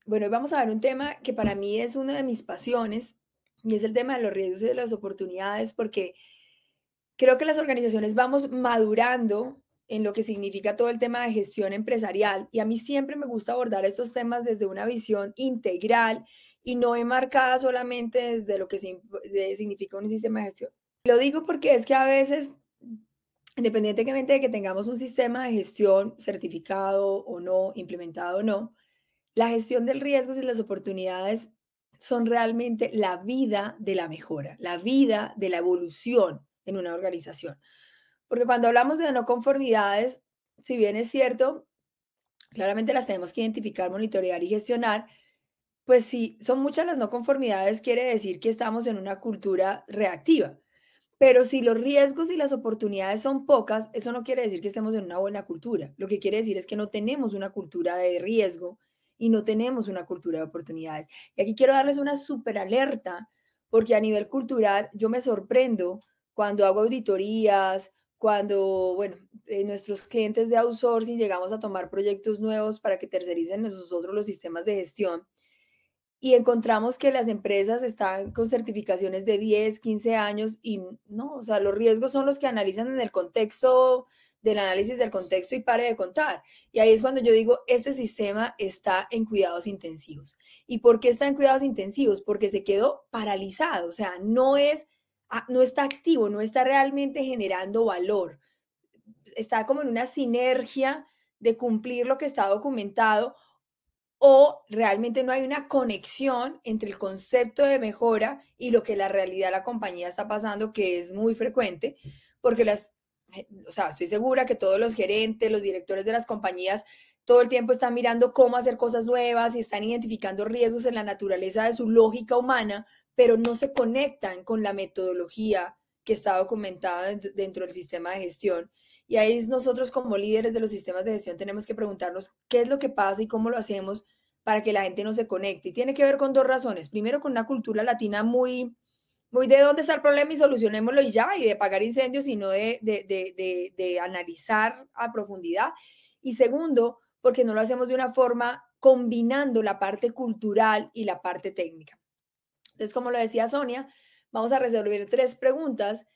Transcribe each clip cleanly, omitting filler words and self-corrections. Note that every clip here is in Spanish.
Bueno, hoy vamos a ver un tema que para mí es una de mis pasiones y es el tema de los riesgos y de las oportunidades, porque creo que las organizaciones vamos madurando en lo que significa todo el tema de gestión empresarial y a mí siempre me gusta abordar estos temas desde una visión integral y no enmarcada solamente desde lo que significa un sistema de gestión. Lo digo porque es que a veces, independientemente de que tengamos un sistema de gestión certificado o no, implementado o no, la gestión del riesgo y las oportunidades son realmente la vida de la mejora, la vida de la evolución en una organización. Porque cuando hablamos de no conformidades, si bien es cierto, claramente las tenemos que identificar, monitorear y gestionar, pues si son muchas las no conformidades, quiere decir que estamos en una cultura reactiva. Pero si los riesgos y las oportunidades son pocas, eso no quiere decir que estemos en una buena cultura. Lo que quiere decir es que no tenemos una cultura de riesgo y no tenemos una cultura de oportunidades. Y aquí quiero darles una súper alerta, porque a nivel cultural yo me sorprendo cuando hago auditorías, cuando, bueno, nuestros clientes de outsourcing llegamos a tomar proyectos nuevos para que tercericen nosotros los sistemas de gestión y encontramos que las empresas están con certificaciones de 10, 15 años y no, o sea, los riesgos son los que analizan en el contexto del análisis del contexto y pare de contar. Y ahí es cuando yo digo, este sistema está en cuidados intensivos. ¿Y por qué está en cuidados intensivos? Porque se quedó paralizado, o sea, no está activo, no está realmente generando valor. Está como en una sinergia de cumplir lo que está documentado o realmente no hay una conexión entre el concepto de mejora y lo que la realidad de la compañía está pasando, que es muy frecuente, porque o sea, estoy segura que todos los gerentes, los directores de las compañías, todo el tiempo están mirando cómo hacer cosas nuevas y están identificando riesgos en la naturaleza de su lógica humana, pero no se conectan con la metodología que está documentada dentro del sistema de gestión. Y ahí nosotros como líderes de los sistemas de gestión tenemos que preguntarnos qué es lo que pasa y cómo lo hacemos para que la gente no se conecte. Y tiene que ver con dos razones. Primero, con una cultura latina muy de dónde está el problema y solucionémoslo y ya, y de apagar incendios y no de analizar a profundidad. Y segundo, porque no lo hacemos de una forma combinando la parte cultural y la parte técnica. Entonces, como lo decía Sonia, vamos a resolver tres preguntas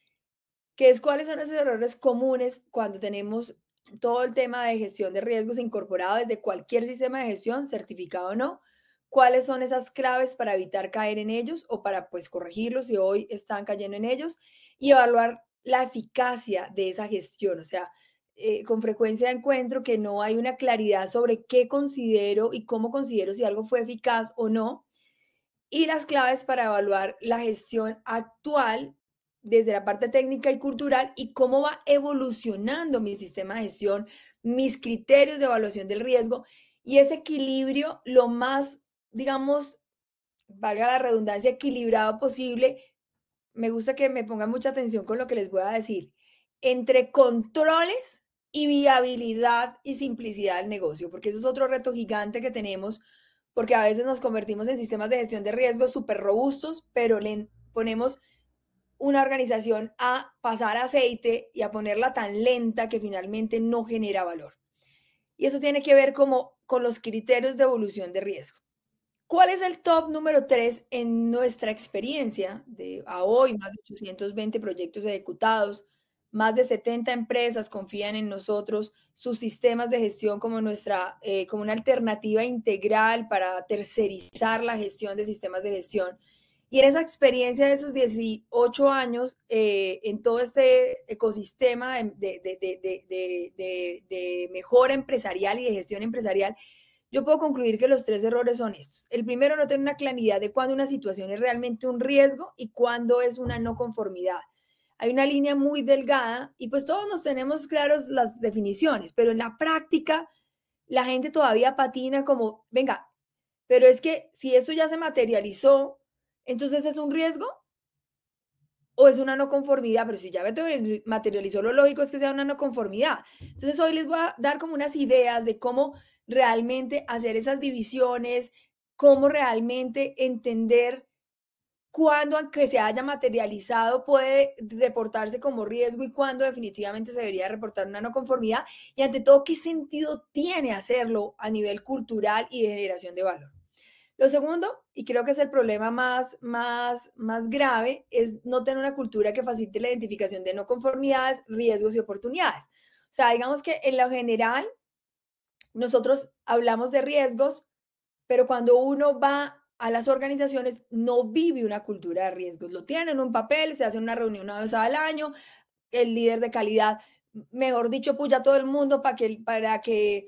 que es cuáles son esos errores comunes cuando tenemos todo el tema de gestión de riesgos incorporado desde cualquier sistema de gestión, certificado o no, cuáles son esas claves para evitar caer en ellos o para pues corregirlos si hoy están cayendo en ellos y evaluar la eficacia de esa gestión. O sea, con frecuencia encuentro que no hay una claridad sobre qué considero y cómo considero si algo fue eficaz o no y las claves para evaluar la gestión actual desde la parte técnica y cultural y cómo va evolucionando mi sistema de gestión, mis criterios de evaluación del riesgo y ese equilibrio lo más, digamos, valga la redundancia, equilibrado posible. Me gusta que me pongan mucha atención con lo que les voy a decir. Entre controles y viabilidad y simplicidad del negocio, porque eso es otro reto gigante que tenemos, porque a veces nos convertimos en sistemas de gestión de riesgos súper robustos, pero le ponemos una organización a pasar aceite y a ponerla tan lenta que finalmente no genera valor. Y eso tiene que ver como con los criterios de evolución de riesgo. ¿Cuál es el top número 3 en nuestra experiencia de a hoy? Más de 820 proyectos ejecutados, más de 70 empresas confían en nosotros, sus sistemas de gestión como una alternativa integral para tercerizar la gestión de sistemas de gestión. Y en esa experiencia de esos 18 años, en todo este ecosistema de mejora empresarial y de gestión empresarial, yo puedo concluir que los tres errores son estos. El primero, no tener una claridad de cuándo una situación es realmente un riesgo y cuándo es una no conformidad. Hay una línea muy delgada y pues todos nos tenemos claros las definiciones, pero en la práctica la gente todavía patina como, venga, pero es que si esto ya se materializó, entonces es un riesgo o es una no conformidad, pero si ya materializó lo lógico es que sea una no conformidad. Entonces hoy les voy a dar como unas ideas de cómo realmente hacer esas divisiones, cómo realmente entender cuándo, aunque se haya materializado, puede reportarse como riesgo y cuándo definitivamente se debería reportar una no conformidad y ante todo qué sentido tiene hacerlo a nivel cultural y de generación de valor. Lo segundo, y creo que es el problema más grave, es no tener una cultura que facilite la identificación de no conformidades, riesgos y oportunidades. O sea, digamos que en lo general nosotros hablamos de riesgos, pero cuando uno va a las organizaciones no vive una cultura de riesgos. Lo tienen en un papel, se hace una reunión una vez al año, el líder de calidad, mejor dicho, puya a todo el mundo para que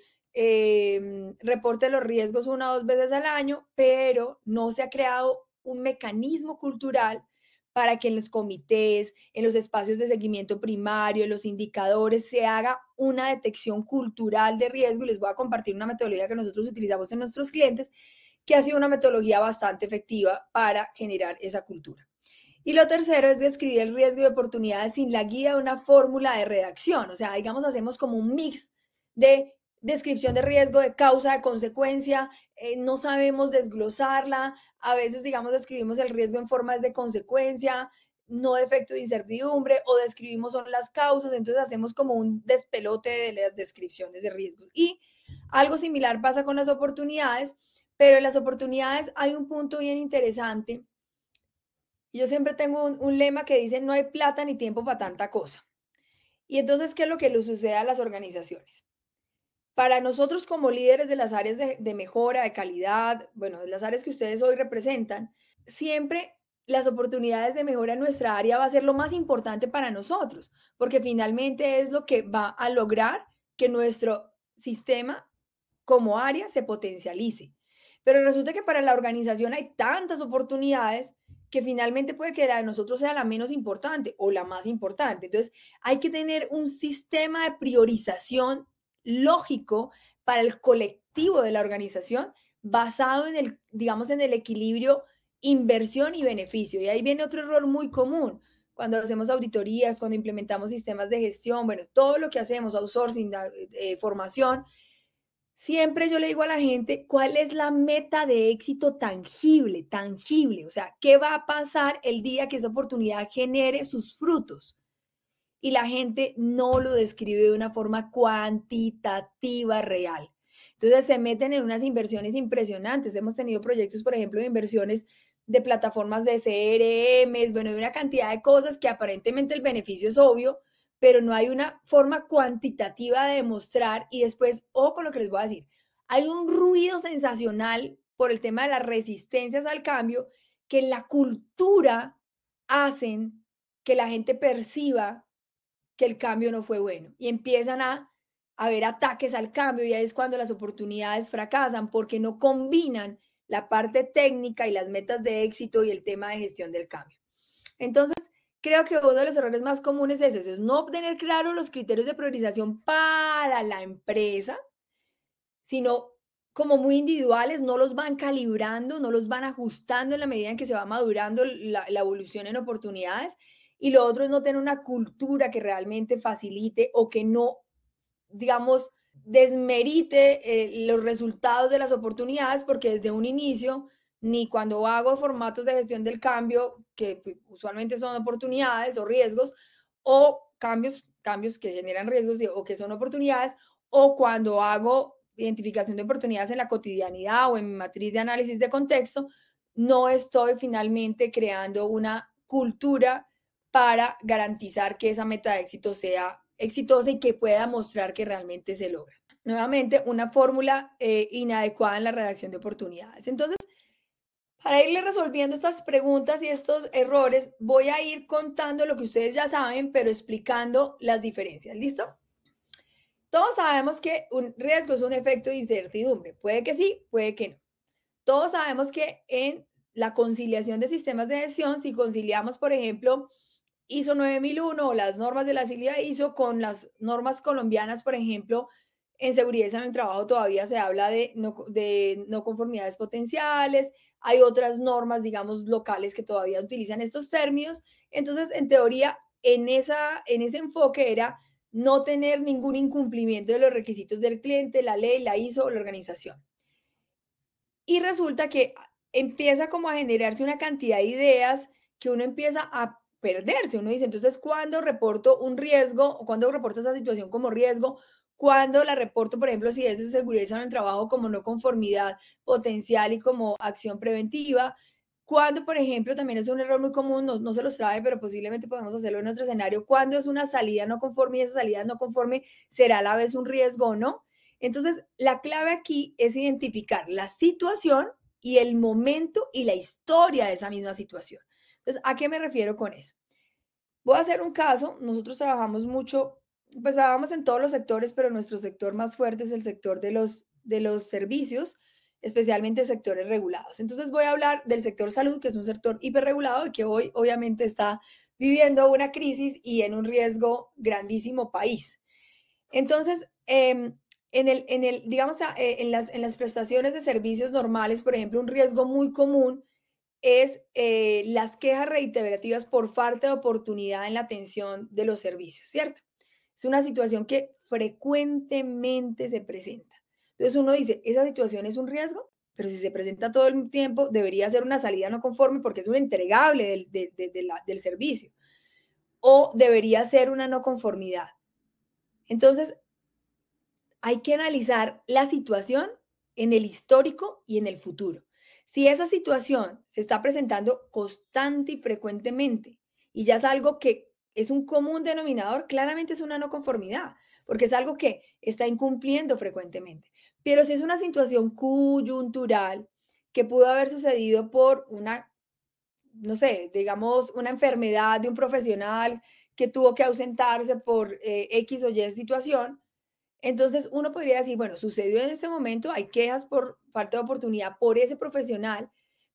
reporte los riesgos una o dos veces al año, pero no se ha creado un mecanismo cultural para que en los comités, en los espacios de seguimiento primario, en los indicadores, se haga una detección cultural de riesgo. Y les voy a compartir una metodología que nosotros utilizamos en nuestros clientes, que ha sido una metodología bastante efectiva para generar esa cultura. Y lo tercero es describir el riesgo y oportunidades sin la guía de una fórmula de redacción. O sea, digamos, hacemos como un mix de descripción de riesgo, de causa, de consecuencia, no sabemos desglosarla, a veces, digamos, describimos el riesgo en formas de consecuencia, no de efecto de incertidumbre, o describimos son las causas, entonces hacemos como un despelote de las descripciones de riesgos. Y algo similar pasa con las oportunidades, pero en las oportunidades hay un punto bien interesante. Yo siempre tengo un lema que dice, no hay plata ni tiempo para tanta cosa. Y entonces, ¿qué es lo que le sucede a las organizaciones? Para nosotros como líderes de las áreas de mejora, de calidad, bueno, de las áreas que ustedes hoy representan, siempre las oportunidades de mejora en nuestra área va a ser lo más importante para nosotros, porque finalmente es lo que va a lograr que nuestro sistema como área se potencialice. Pero resulta que para la organización hay tantas oportunidades que finalmente puede que la de nosotros sea la menos importante o la más importante. Entonces, hay que tener un sistema de priorización lógico para el colectivo de la organización basado en el, digamos, en el equilibrio inversión y beneficio. Y ahí viene otro error muy común. Cuando hacemos auditorías, cuando implementamos sistemas de gestión, bueno, todo lo que hacemos, outsourcing, formación, siempre yo le digo a la gente cuál es la meta de éxito tangible, tangible, o sea, qué va a pasar el día que esa oportunidad genere sus frutos. Y la gente no lo describe de una forma cuantitativa real. Entonces se meten en unas inversiones impresionantes. Hemos tenido proyectos, por ejemplo, de inversiones de plataformas de CRM, bueno, de una cantidad de cosas que aparentemente el beneficio es obvio, pero no hay una forma cuantitativa de demostrar. Y después, ojo con lo que les voy a decir, hay un ruido sensacional por el tema de las resistencias al cambio que en la cultura hacen que la gente perciba que el cambio no fue bueno y empiezan a haber ataques al cambio y ahí es cuando las oportunidades fracasan porque no combinan la parte técnica y las metas de éxito y el tema de gestión del cambio. Entonces, creo que uno de los errores más comunes es eso, es no obtener claro los criterios de priorización para la empresa, sino como muy individuales, no los van calibrando, no los van ajustando en la medida en que se va madurando la evolución en oportunidades. Y lo otro es no tener una cultura que realmente facilite o que no, digamos, desmerite los resultados de las oportunidades, porque desde un inicio, ni cuando hago formatos de gestión del cambio, que usualmente son oportunidades o riesgos, o cambios que generan riesgos o que son oportunidades, o cuando hago identificación de oportunidades en la cotidianidad o en mi matriz de análisis de contexto, no estoy finalmente creando una cultura para garantizar que esa meta de éxito sea exitosa y que pueda mostrar que realmente se logra. Nuevamente, una fórmula inadecuada en la redacción de oportunidades. Entonces, para irle resolviendo estas preguntas y estos errores, voy a ir contando lo que ustedes ya saben, pero explicando las diferencias. ¿Listo? Todos sabemos que un riesgo es un efecto de incertidumbre. Puede que sí, puede que no. Todos sabemos que en la conciliación de sistemas de gestión, si conciliamos, por ejemplo, ISO 9001 o las normas de la sigla ISO con las normas colombianas, por ejemplo, en seguridad y en el trabajo todavía se habla de no conformidades potenciales, hay otras normas, digamos, locales que todavía utilizan estos términos. Entonces, en teoría, en ese enfoque era no tener ningún incumplimiento de los requisitos del cliente, la ley, la ISO o la organización. Y resulta que empieza como a generarse una cantidad de ideas que uno empieza a perderse. Uno dice, entonces, ¿cuándo reporto un riesgo o cuándo reporto esa situación como riesgo? cuando la reporto, por ejemplo, si es de seguridad en el trabajo como no conformidad potencial y como acción preventiva. Cuando, por ejemplo, también es un error muy común, no se los trae, pero posiblemente podemos hacerlo en otro escenario, cuando es una salida no conforme y esa salida no conforme será a la vez un riesgo o no. Entonces, la clave aquí es identificar la situación y el momento y la historia de esa misma situación. Entonces, ¿a qué me refiero con eso? Voy a hacer un caso, nosotros trabajamos mucho, pues trabajamos en todos los sectores, pero nuestro sector más fuerte es el sector de los servicios, especialmente sectores regulados. Entonces voy a hablar del sector salud, que es un sector hiperregulado y que hoy obviamente está viviendo una crisis y en un riesgo grandísimo país. Entonces, digamos, en las prestaciones de servicios normales, por ejemplo, un riesgo muy común es las quejas reiterativas por falta de oportunidad en la atención de los servicios, ¿cierto? Es una situación que frecuentemente se presenta. Entonces uno dice, ¿esa situación es un riesgo? Pero si se presenta todo el tiempo, debería ser una salida no conforme porque es un entregable del servicio. O debería ser una no conformidad. Entonces, hay que analizar la situación en el histórico y en el futuro. Si esa situación se está presentando constante y frecuentemente y ya es algo que es un común denominador, claramente es una no conformidad, porque es algo que está incumpliendo frecuentemente. Pero si es una situación coyuntural que pudo haber sucedido por una, no sé, digamos, una enfermedad de un profesional que tuvo que ausentarse por X o Y situación, entonces uno podría decir, bueno, sucedió en ese momento, hay quejas por falta de oportunidad por ese profesional,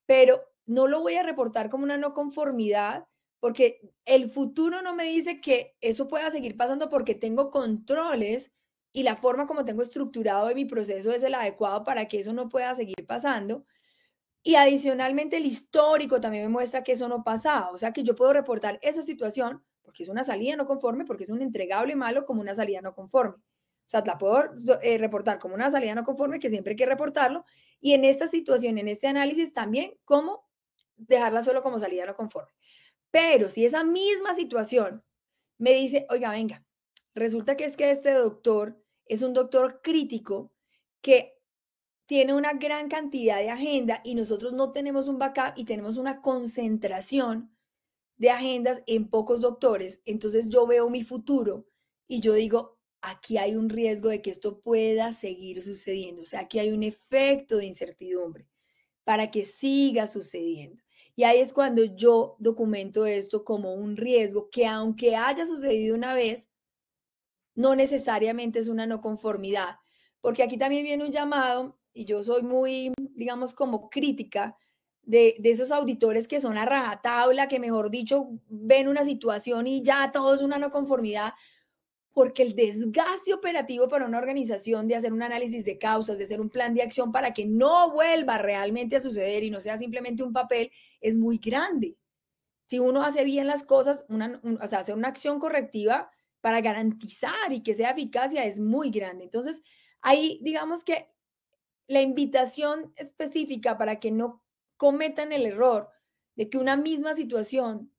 pero no lo voy a reportar como una no conformidad porque el futuro no me dice que eso pueda seguir pasando porque tengo controles y la forma como tengo estructurado de mi proceso es el adecuado para que eso no pueda seguir pasando. Y adicionalmente el histórico también me muestra que eso no pasaba, o sea que yo puedo reportar esa situación porque es una salida no conforme, porque es un entregable malo como una salida no conforme. O sea, la puedo reportar como una salida no conforme, que siempre hay que reportarlo, y en esta situación, en este análisis también, cómo dejarla solo como salida no conforme. Pero si esa misma situación me dice, oiga, venga, resulta que es que este doctor es un doctor crítico que tiene una gran cantidad de agenda y nosotros no tenemos un backup y tenemos una concentración de agendas en pocos doctores, entonces yo veo mi futuro y yo digo, aquí hay un riesgo de que esto pueda seguir sucediendo, o sea, aquí hay un efecto de incertidumbre para que siga sucediendo. Y ahí es cuando yo documento esto como un riesgo que aunque haya sucedido una vez, no necesariamente es una no conformidad, porque aquí también viene un llamado, y yo soy muy, digamos, como crítica de esos auditores que son a rajatabla, que mejor dicho, ven una situación y ya todo es una no conformidad, porque el desgaste operativo para una organización de hacer un análisis de causas, de hacer un plan de acción para que no vuelva realmente a suceder y no sea simplemente un papel, es muy grande. Si uno hace bien las cosas, o sea, hacer una acción correctiva para garantizar y que sea eficacia es muy grande. Entonces, ahí digamos que la invitación específica para que no cometan el error de que una misma situación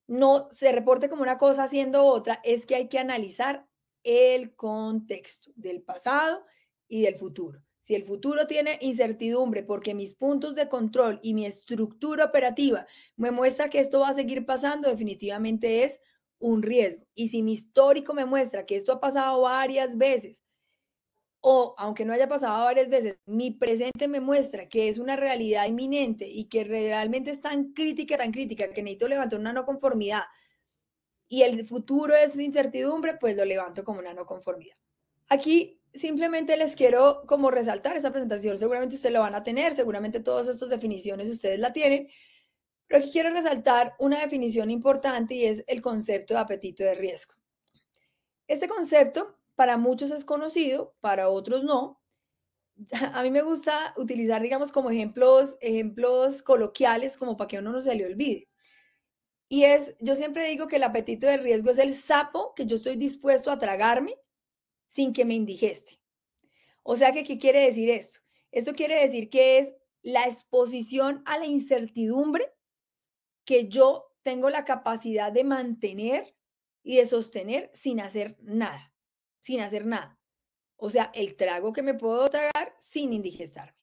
no se reporte como una cosa haciendo otra, es que hay que analizar el contexto del pasado y del futuro. Si el futuro tiene incertidumbre porque mis puntos de control y mi estructura operativa me muestra que esto va a seguir pasando, definitivamente es un riesgo. Y si mi histórico me muestra que esto ha pasado varias veces, o aunque no haya pasado varias veces, mi presente me muestra que es una realidad inminente y que realmente es tan crítica, que necesito levantar una no conformidad y el futuro es incertidumbre, pues lo levanto como una no conformidad. Aquí simplemente les quiero como resaltar esa presentación, seguramente ustedes lo van a tener, seguramente todas estas definiciones ustedes la tienen, pero aquí quiero resaltar una definición importante y es el concepto de apetito de riesgo. Este concepto para muchos es conocido, para otros no. A mí me gusta utilizar, digamos, como ejemplos coloquiales, como para que a uno no se le olvide. Y es, yo siempre digo que el apetito de riesgo es el sapo que yo estoy dispuesto a tragarme sin que me indigeste. O sea que, ¿qué quiere decir esto? Esto quiere decir que es la exposición a la incertidumbre que yo tengo la capacidad de mantener y de sostener sin hacer nada. sin hacer nada. O sea, el trago que me puedo tragar sin indigestarme.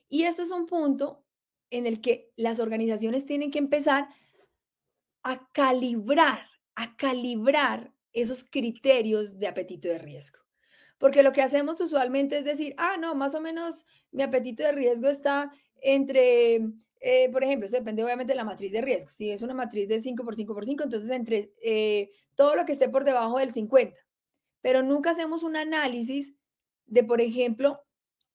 Y esto es un punto en el que las organizaciones tienen que empezar a calibrar, a calibrar esos criterios de apetito de riesgo. Porque lo que hacemos usualmente es decir, ah, no, más o menos mi apetito de riesgo está entre, por ejemplo, eso depende obviamente de la matriz de riesgo. Si es una matriz de 5 por 5 por 5, entonces entre todo lo que esté por debajo del 50. Pero nunca hacemos un análisis de, por ejemplo,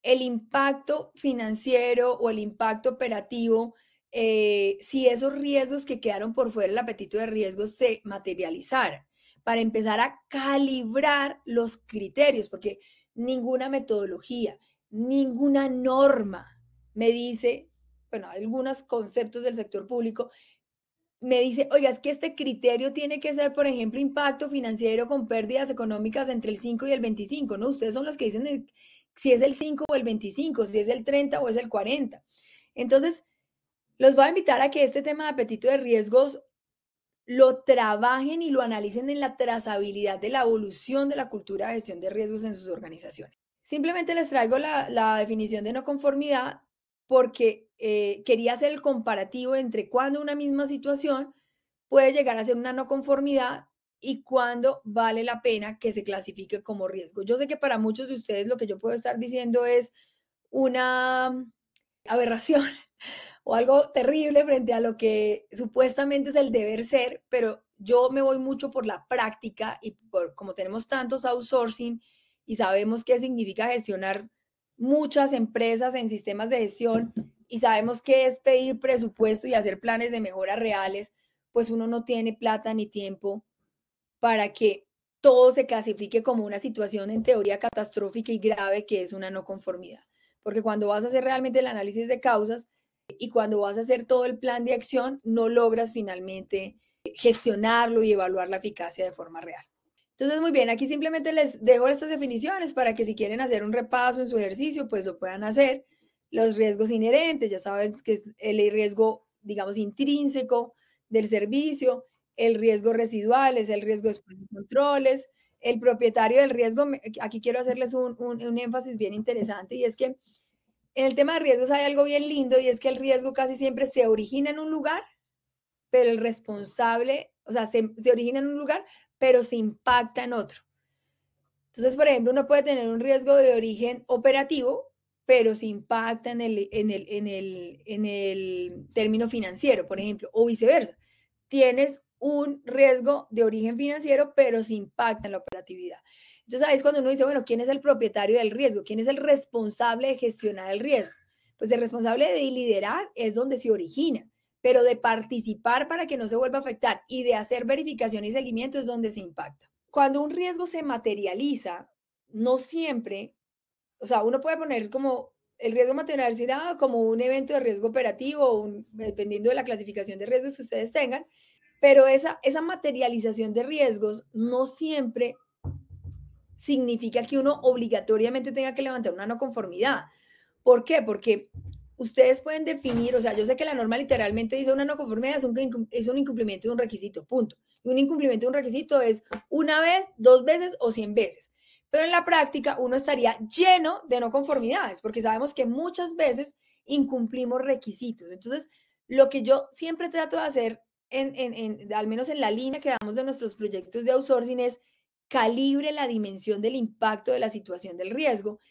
el impacto financiero o el impacto operativo, si esos riesgos que quedaron por fuera del apetito de riesgo se materializaran, para empezar a calibrar los criterios, porque ninguna metodología, ninguna norma me dice, bueno, algunos conceptos del sector público me dice, oiga, es que este criterio tiene que ser, por ejemplo, impacto financiero con pérdidas económicas entre el 5 y el 25, ¿no? Ustedes son los que dicen si es el 5 o el 25, si es el 30 o es el 40. Entonces, los voy a invitar a que este tema de apetito de riesgos lo trabajen y lo analicen en la trazabilidad de la evolución de la cultura de gestión de riesgos en sus organizaciones. Simplemente les traigo la definición de no conformidad porque quería hacer el comparativo entre cuando una misma situación puede llegar a ser una no conformidad y cuándo vale la pena que se clasifique como riesgo. Yo sé que para muchos de ustedes lo que yo puedo estar diciendo es una aberración o algo terrible frente a lo que supuestamente es el deber ser, pero yo me voy mucho por la práctica y por como tenemos tantos outsourcing y sabemos qué significa gestionar muchas empresas en sistemas de gestión y sabemos qué es pedir presupuesto y hacer planes de mejora reales, pues uno no tiene plata ni tiempo para que todo se clasifique como una situación en teoría catastrófica y grave que es una no conformidad. Porque cuando vas a hacer realmente el análisis de causas y cuando vas a hacer todo el plan de acción, no logras finalmente gestionarlo y evaluar la eficacia de forma real. Entonces, muy bien, aquí simplemente les dejo estas definiciones para que si quieren hacer un repaso en su ejercicio, pues lo puedan hacer. Los riesgos inherentes, ya saben que es el riesgo, digamos, intrínseco del servicio, el riesgo residual es el riesgo después de controles, el propietario del riesgo, aquí quiero hacerles un énfasis bien interesante y es que en el tema de riesgos hay algo bien lindo y es que el riesgo casi siempre se origina en un lugar, pero el responsable, o sea, se origina en un lugar, pero se impacta en otro. Entonces, por ejemplo, uno puede tener un riesgo de origen operativo, pero se impacta en el término financiero, por ejemplo, o viceversa. Tienes un riesgo de origen financiero, pero se impacta en la operatividad. Entonces, ahí es cuando uno dice, bueno, ¿quién es el propietario del riesgo? ¿Quién es el responsable de gestionar el riesgo? Pues el responsable de liderar es donde se origina, pero de participar para que no se vuelva a afectar y de hacer verificación y seguimiento es donde se impacta. Cuando un riesgo se materializa, no siempre, o sea, uno puede poner como el riesgo materializado como un evento de riesgo operativo, dependiendo de la clasificación de riesgos que ustedes tengan, pero esa materialización de riesgos no siempre significa que uno obligatoriamente tenga que levantar una no conformidad. ¿Por qué? Porque ustedes pueden definir, o sea, yo sé que la norma literalmente dice una no conformidad es un incumplimiento de un requisito, punto. Y un incumplimiento de un requisito es una vez, dos veces o 100 veces. Pero en la práctica uno estaría lleno de no conformidades, porque sabemos que muchas veces incumplimos requisitos. Entonces, lo que yo siempre trato de hacer, al menos en la línea que damos de nuestros proyectos de outsourcing, es calibre la dimensión del impacto de la situación del riesgo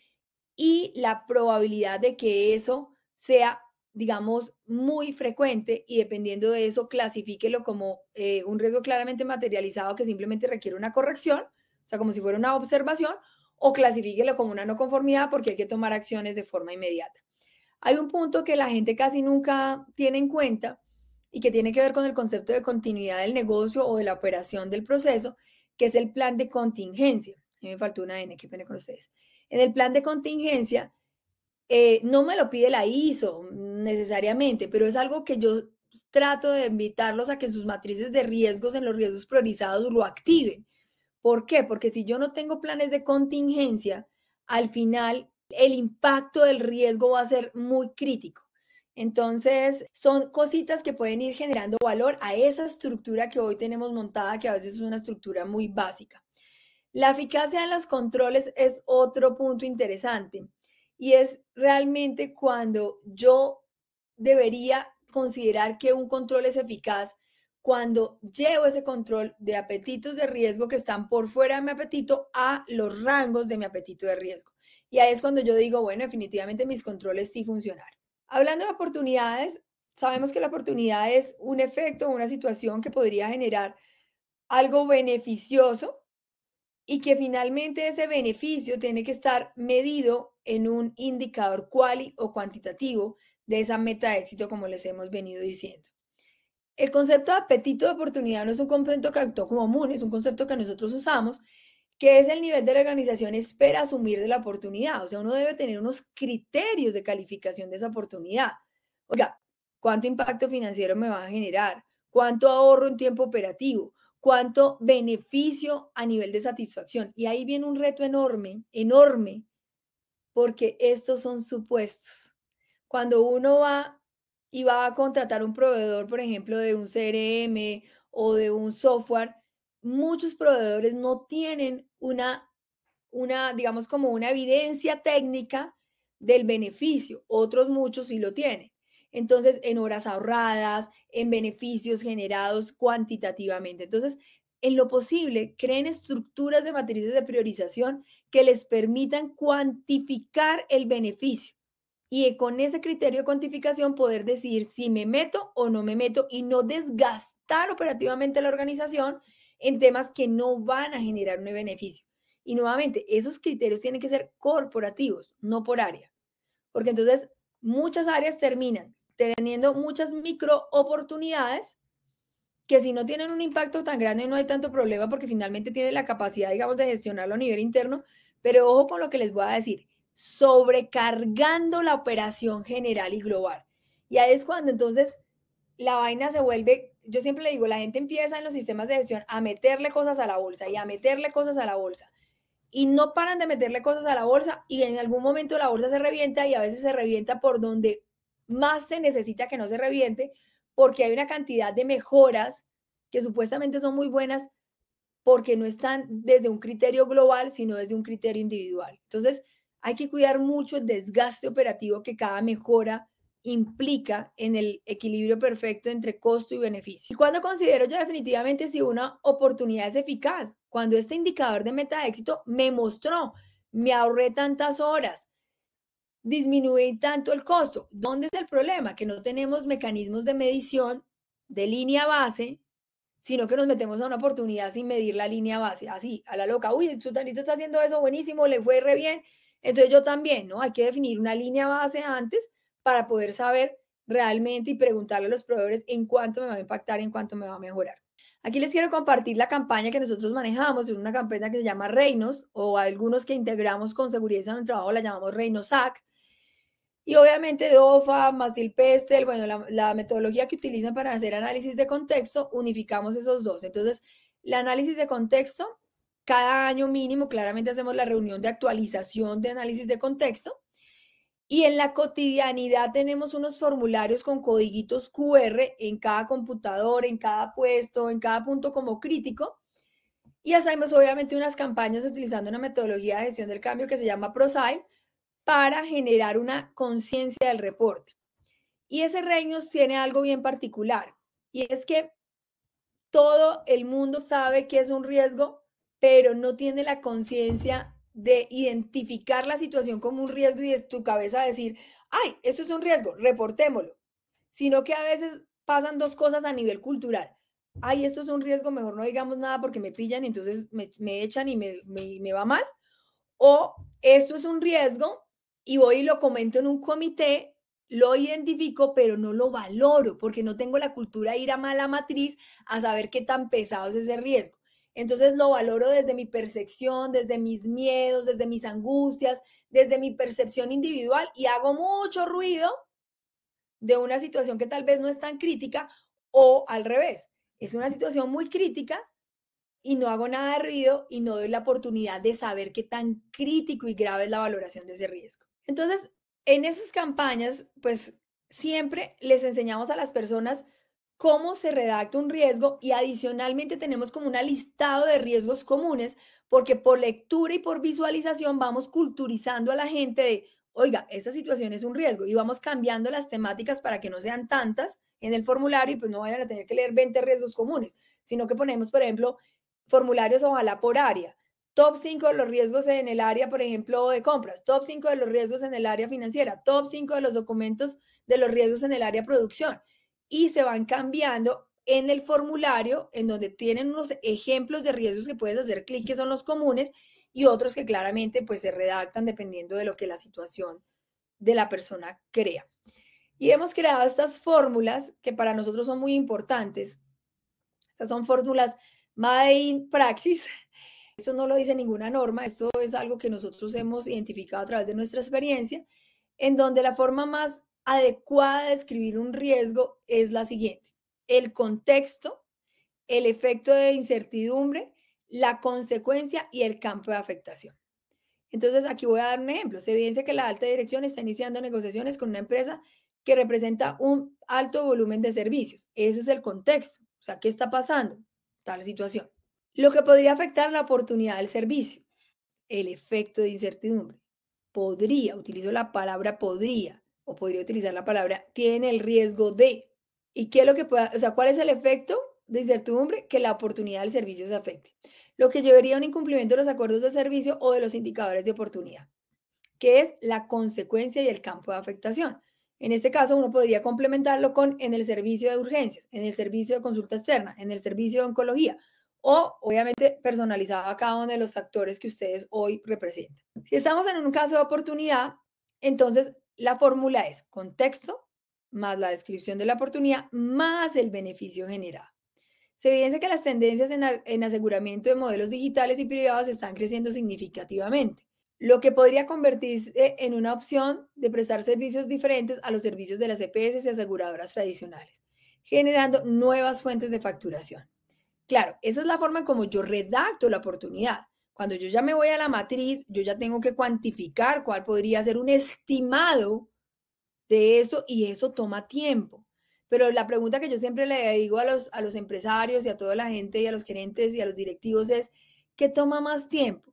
y la probabilidad de que eso sea, digamos, muy frecuente y dependiendo de eso, clasifíquelo como un riesgo claramente materializado que simplemente requiere una corrección, o sea, como si fuera una observación, o clasifíquelo como una no conformidad porque hay que tomar acciones de forma inmediata. Hay un punto que la gente casi nunca tiene en cuenta y que tiene que ver con el concepto de continuidad del negocio o de la operación del proceso, que es el plan de contingencia. A mí me faltó una N, qué pena con ustedes. En el plan de contingencia, no me lo pide la ISO necesariamente, pero es algo que yo trato de invitarlos a que en sus matrices de riesgos, en los riesgos priorizados, lo activen. ¿Por qué? Porque si yo no tengo planes de contingencia, al final el impacto del riesgo va a ser muy crítico. Entonces, son cositas que pueden ir generando valor a esa estructura que hoy tenemos montada, que a veces es una estructura muy básica. La eficacia de los controles es otro punto interesante y es realmente cuando yo debería considerar que un control es eficaz cuando llevo ese control de apetitos de riesgo que están por fuera de mi apetito a los rangos de mi apetito de riesgo. Y ahí es cuando yo digo, bueno, definitivamente mis controles sí funcionaron. Hablando de oportunidades, sabemos que la oportunidad es un efecto o una situación que podría generar algo beneficioso y que finalmente ese beneficio tiene que estar medido en un indicador quali o cuantitativo de esa meta de éxito, como les hemos venido diciendo. El concepto de apetito de oportunidad no es un concepto que actuó común, es un concepto que nosotros usamos, que es el nivel de la organización espera asumir de la oportunidad. O sea, uno debe tener unos criterios de calificación de esa oportunidad. Oiga, ¿cuánto impacto financiero me va a generar? ¿Cuánto ahorro en tiempo operativo? ¿Cuánto beneficio a nivel de satisfacción? Y ahí viene un reto enorme, enorme, porque estos son supuestos. Cuando uno va y va a contratar un proveedor, por ejemplo, de un CRM o de un software, muchos proveedores no tienen digamos, como una evidencia técnica del beneficio. Otros muchos sí lo tienen. Entonces, en horas ahorradas, en beneficios generados cuantitativamente. Entonces, en lo posible, creen estructuras de matrices de priorización que les permitan cuantificar el beneficio y con ese criterio de cuantificación poder decidir si me meto o no me meto y no desgastar operativamente la organización en temas que no van a generar un beneficio. Y nuevamente, esos criterios tienen que ser corporativos, no por área, porque entonces muchas áreas terminan teniendo muchas micro oportunidades que si no tienen un impacto tan grande no hay tanto problema porque finalmente tienen la capacidad, digamos, de gestionarlo a nivel interno, pero ojo con lo que les voy a decir, sobrecargando la operación general y global. Y ahí es cuando entonces la vaina se vuelve, yo siempre le digo, la gente empieza en los sistemas de gestión a meterle cosas a la bolsa y a meterle cosas a la bolsa y no paran de meterle cosas a la bolsa y en algún momento la bolsa se revienta y a veces se revienta por donde más se necesita que no se reviente porque hay una cantidad de mejoras que supuestamente son muy buenas porque no están desde un criterio global, sino desde un criterio individual. Entonces, hay que cuidar mucho el desgaste operativo que cada mejora implica en el equilibrio perfecto entre costo y beneficio. ¿Y cuando considero ya definitivamente si una oportunidad es eficaz? Cuando este indicador de meta de éxito me mostró, me ahorré tantas horas, disminuí tanto el costo. ¿Dónde es el problema? Que no tenemos mecanismos de medición de línea base, sino que nos metemos a una oportunidad sin medir la línea base, así, a la loca. Uy, el Sutanito está haciendo eso, buenísimo, le fue re bien. Entonces yo también, ¿no? Hay que definir una línea base antes para poder saber realmente y preguntarle a los proveedores en cuánto me va a impactar, en cuánto me va a mejorar. Aquí les quiero compartir la campaña que nosotros manejamos, es una campaña que se llama Reinos, o algunos que integramos con seguridad en el trabajo la llamamos Reinosac. Y obviamente DOFA, Mastil-Pestel, bueno, la metodología que utilizan para hacer análisis de contexto, unificamos esos dos. Entonces, el análisis de contexto, cada año mínimo, claramente hacemos la reunión de actualización de análisis de contexto. Y en la cotidianidad tenemos unos formularios con codiguitos QR en cada computador, en cada puesto, en cada punto como crítico. Y hacemos obviamente unas campañas utilizando una metodología de gestión del cambio que se llama ProSci para generar una conciencia del reporte. Y ese Reignos tiene algo bien particular, y es que todo el mundo sabe que es un riesgo, pero no tiene la conciencia de identificar la situación como un riesgo y de tu cabeza decir, ay, esto es un riesgo, reportémoslo. Sino que a veces pasan dos cosas a nivel cultural. Ay, esto es un riesgo, mejor no digamos nada porque me pillan y entonces me echan y me va mal. O esto es un riesgo y voy y lo comento en un comité, lo identifico, pero no lo valoro porque no tengo la cultura de ir a mala matriz a saber qué tan pesado es ese riesgo. Entonces lo valoro desde mi percepción, desde mis miedos, desde mis angustias, desde mi percepción individual y hago mucho ruido de una situación que tal vez no es tan crítica o al revés, es una situación muy crítica y no hago nada de ruido y no doy la oportunidad de saber qué tan crítico y grave es la valoración de ese riesgo. Entonces, en esas campañas, pues siempre les enseñamos a las personas cómo se redacta un riesgo y adicionalmente tenemos como un listado de riesgos comunes porque por lectura y por visualización vamos culturizando a la gente de, oiga, esta situación es un riesgo y vamos cambiando las temáticas para que no sean tantas en el formulario y pues no vayan a tener que leer 20 riesgos comunes, sino que ponemos, por ejemplo, formularios ojalá por área. Top 5 de los riesgos en el área, por ejemplo, de compras, top 5 de los riesgos en el área financiera, top 5 de los documentos de los riesgos en el área producción y se van cambiando en el formulario en donde tienen unos ejemplos de riesgos que puedes hacer clic que son los comunes y otros que claramente pues se redactan dependiendo de lo que la situación de la persona crea. Y hemos creado estas fórmulas que para nosotros son muy importantes. Estas son fórmulas Made in Praxis. Esto no lo dice ninguna norma, esto es algo que nosotros hemos identificado a través de nuestra experiencia, en donde la forma más adecuada de escribir un riesgo es la siguiente: el contexto, el efecto de incertidumbre, la consecuencia y el campo de afectación. Entonces, aquí voy a dar un ejemplo. Se evidencia que la alta dirección está iniciando negociaciones con una empresa que representa un alto volumen de servicios. Eso es el contexto. O sea, ¿qué está pasando? Tal situación. Lo que podría afectar la oportunidad del servicio, el efecto de incertidumbre. Podría, utilizo la palabra podría, o podría utilizar la palabra tiene el riesgo de. ¿Y qué es lo que pueda, o sea, cuál es el efecto de incertidumbre? Que la oportunidad del servicio se afecte. Lo que llevaría a un incumplimiento de los acuerdos de servicio o de los indicadores de oportunidad, que es la consecuencia y el campo de afectación. En este caso, uno podría complementarlo con en el servicio de urgencias, en el servicio de consulta externa, en el servicio de oncología, o obviamente personalizado a cada uno de los actores que ustedes hoy representan. Si estamos en un caso de oportunidad, entonces la fórmula es contexto más la descripción de la oportunidad más el beneficio generado. Se evidencia que las tendencias en aseguramiento de modelos digitales y privados están creciendo significativamente, lo que podría convertirse en una opción de prestar servicios diferentes a los servicios de las EPS y aseguradoras tradicionales, generando nuevas fuentes de facturación. Claro, esa es la forma como yo redacto la oportunidad. Cuando yo ya me voy a la matriz, yo ya tengo que cuantificar cuál podría ser un estimado de eso y eso toma tiempo. Pero la pregunta que yo siempre le digo a los empresarios y a toda la gente y a los gerentes y a los directivos es, ¿qué toma más tiempo?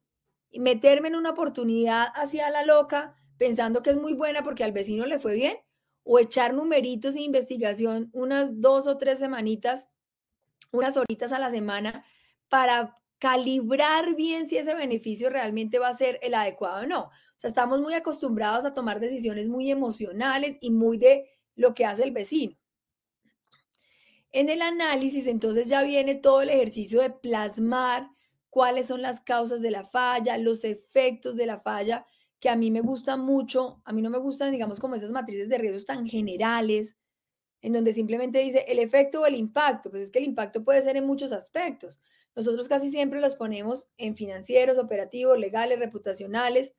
Y meterme en una oportunidad hacia la loca pensando que es muy buena porque al vecino le fue bien o echar numeritos e investigación unas 2 o 3 semanitas, unas horitas a la semana para calibrar bien si ese beneficio realmente va a ser el adecuado o no. O sea, estamos muy acostumbrados a tomar decisiones muy emocionales y muy de lo que hace el vecino. En el análisis, entonces ya viene todo el ejercicio de plasmar cuáles son las causas de la falla, los efectos de la falla, que a mí me gustan mucho, a mí no me gustan, digamos, como esas matrices de riesgos tan generales, en donde simplemente dice el efecto o el impacto, pues es que el impacto puede ser en muchos aspectos. Nosotros casi siempre los ponemos en financieros, operativos, legales, reputacionales,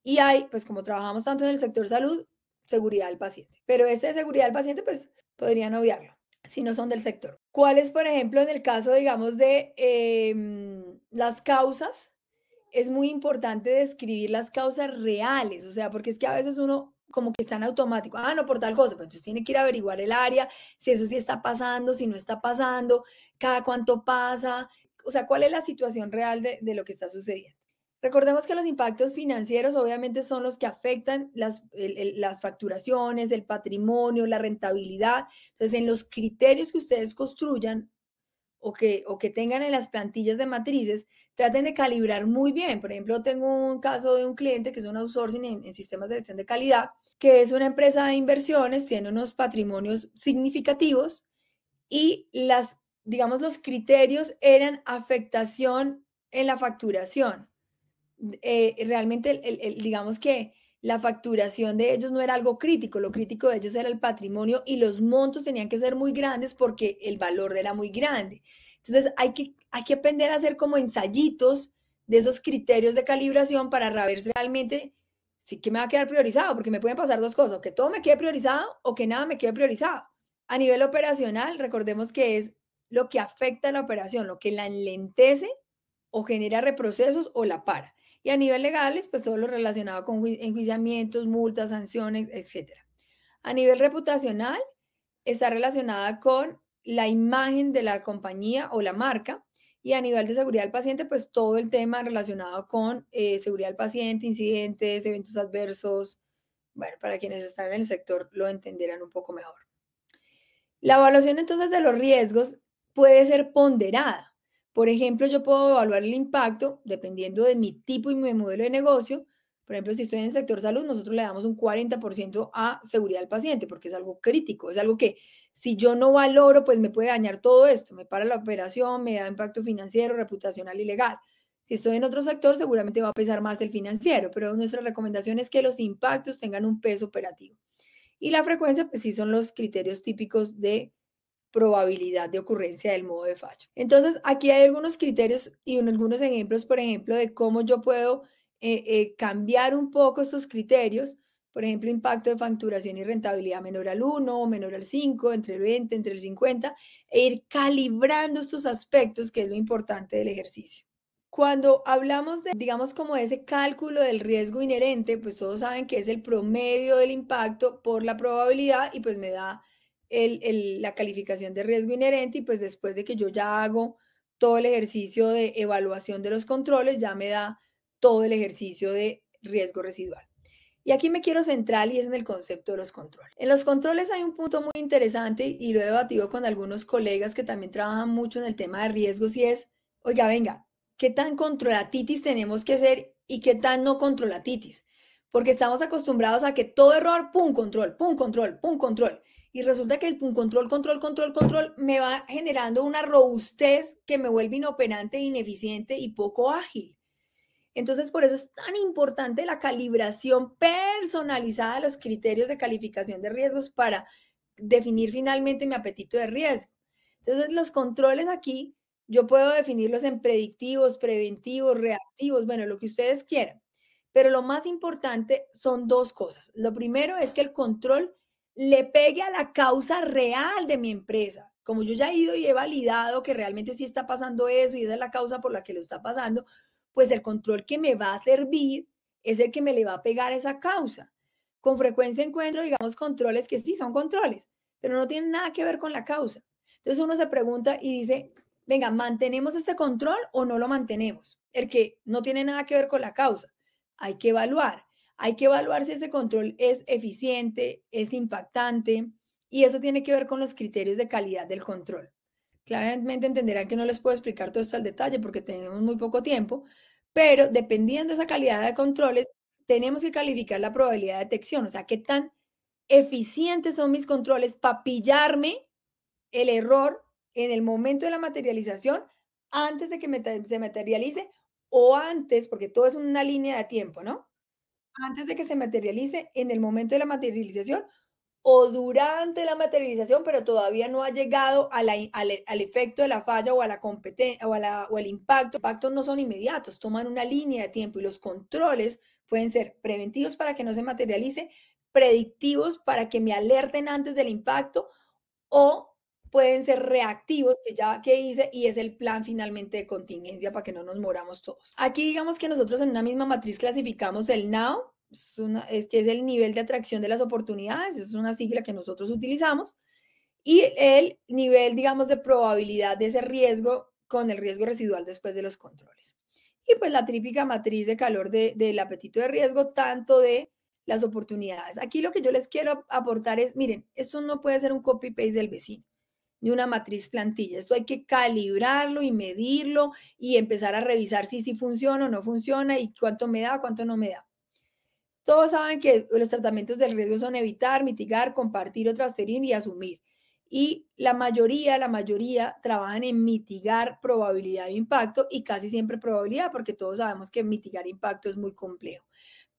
y hay, pues como trabajamos tanto en el sector salud, seguridad del paciente. Pero este de seguridad del paciente, pues podrían obviarlo si no son del sector. ¿Cuál es, por ejemplo, en el caso, digamos, de las causas? Es muy importante describir las causas reales, o sea, porque es que a veces uno como que está en automático, ah, no, por tal cosa, pero entonces tiene que ir a averiguar el área, si eso sí está pasando, si no está pasando, cada cuánto pasa, o sea, cuál es la situación real de lo que está sucediendo. Recordemos que los impactos financieros obviamente son los que afectan las facturaciones, el patrimonio, la rentabilidad. Entonces, en los criterios que ustedes construyan o que tengan en las plantillas de matrices, traten de calibrar muy bien. Por ejemplo, tengo un caso de un cliente que es un outsourcing en sistemas de gestión de calidad, que es una empresa de inversiones, tiene unos patrimonios significativos y digamos, los criterios eran afectación en la facturación. Realmente, digamos que la facturación de ellos no era algo crítico, lo crítico de ellos era el patrimonio y los montos tenían que ser muy grandes porque el valor era muy grande. Entonces hay que aprender a hacer como ensayitos de esos criterios de calibración para ver realmente sí que me va a quedar priorizado, porque me pueden pasar dos cosas, o que todo me quede priorizado o que nada me quede priorizado. A nivel operacional, recordemos que es lo que afecta a la operación, lo que la enlentece o genera reprocesos o la para. Y a nivel legales, pues todo lo relacionado con enjuiciamientos, multas, sanciones, etc. A nivel reputacional, está relacionada con la imagen de la compañía o la marca. Y a nivel de seguridad del paciente, pues todo el tema relacionado con seguridad del paciente, incidentes, eventos adversos. Bueno, para quienes están en el sector lo entenderán un poco mejor. La evaluación entonces de los riesgos puede ser ponderada. Por ejemplo, yo puedo evaluar el impacto dependiendo de mi tipo y mi modelo de negocio. Por ejemplo, si estoy en el sector salud, nosotros le damos un 40% a seguridad del paciente porque es algo crítico, es algo que si yo no valoro, pues me puede dañar todo esto, me para la operación, me da impacto financiero, reputacional y legal. Si estoy en otro sector, seguramente va a pesar más el financiero, pero nuestra recomendación es que los impactos tengan un peso operativo. Y la frecuencia, pues sí son los criterios típicos de probabilidad de ocurrencia del modo de fallo. Entonces, aquí hay algunos criterios y algunos ejemplos, por ejemplo, de cómo yo puedo cambiar un poco estos criterios. Por ejemplo, impacto de facturación y rentabilidad menor al 1 o menor al 5, entre el 20, entre el 50, e ir calibrando estos aspectos, que es lo importante del ejercicio. Cuando hablamos de, digamos, como de ese cálculo del riesgo inherente, pues todos saben que es el promedio del impacto por la probabilidad y pues me da la calificación de riesgo inherente y pues después de que yo ya hago todo el ejercicio de evaluación de los controles, ya me da todo el ejercicio de riesgo residual. Y aquí me quiero centrar y es en el concepto de los controles. En los controles hay un punto muy interesante y lo he debatido con algunos colegas que también trabajan mucho en el tema de riesgos y es, oiga, venga, ¿qué tan controlatitis tenemos que ser y qué tan no controlatitis? Porque estamos acostumbrados a que todo error, pum, control, pum, control, pum, control. Y resulta que el pum, control, control, control, control me va generando una robustez que me vuelve inoperante, ineficiente y poco ágil. Entonces, por eso es tan importante la calibración personalizada de los criterios de calificación de riesgos para definir finalmente mi apetito de riesgo. Entonces, los controles aquí, yo puedo definirlos en predictivos, preventivos, reactivos, bueno, lo que ustedes quieran. Pero lo más importante son dos cosas. Lo primero es que el control le pegue a la causa real de mi empresa. Como yo ya he ido y he validado que realmente sí está pasando eso y esa es la causa por la que lo está pasando, pues el control que me va a servir es el que me le va a pegar a esa causa. Con frecuencia encuentro, digamos, controles que sí son controles, pero no tienen nada que ver con la causa. Entonces uno se pregunta y dice, venga, ¿mantenemos este control o no lo mantenemos? El que no tiene nada que ver con la causa. Hay que evaluar. Hay que evaluar si ese control es eficiente, es impactante, y eso tiene que ver con los criterios de calidad del control. Claramente entenderán que no les puedo explicar todo esto al detalle porque tenemos muy poco tiempo, pero dependiendo de esa calidad de controles, tenemos que calificar la probabilidad de detección, o sea, qué tan eficientes son mis controles para pillarme el error en el momento de la materialización, antes de que se materialice o antes, porque todo es una línea de tiempo, ¿no? Antes de que se materialice, en el momento de la materialización o durante la materialización, pero todavía no ha llegado a al efecto de la falla o a la competencia o el impacto. Los impactos no son inmediatos, toman una línea de tiempo y los controles pueden ser preventivos para que no se materialice, predictivos para que me alerten antes del impacto o pueden ser reactivos, que ya que hice, y es el plan finalmente de contingencia para que no nos moramos todos. Aquí digamos que nosotros en una misma matriz clasificamos el NOW, es que es el nivel de atracción de las oportunidades, es una sigla que nosotros utilizamos, y el nivel, digamos, de probabilidad de ese riesgo con el riesgo residual después de los controles. Y pues la típica matriz de calor del apetito de riesgo, tanto de las oportunidades. Aquí lo que yo les quiero aportar es, miren, esto no puede ser un copy-paste del vecino, ni una matriz plantilla. Esto hay que calibrarlo y medirlo y empezar a revisar si sí funciona o no funciona y cuánto me da, cuánto no me da. Todos saben que los tratamientos del riesgo son evitar, mitigar, compartir o transferir y asumir. Y la mayoría trabajan en mitigar probabilidad de impacto y casi siempre probabilidad, porque todos sabemos que mitigar impacto es muy complejo.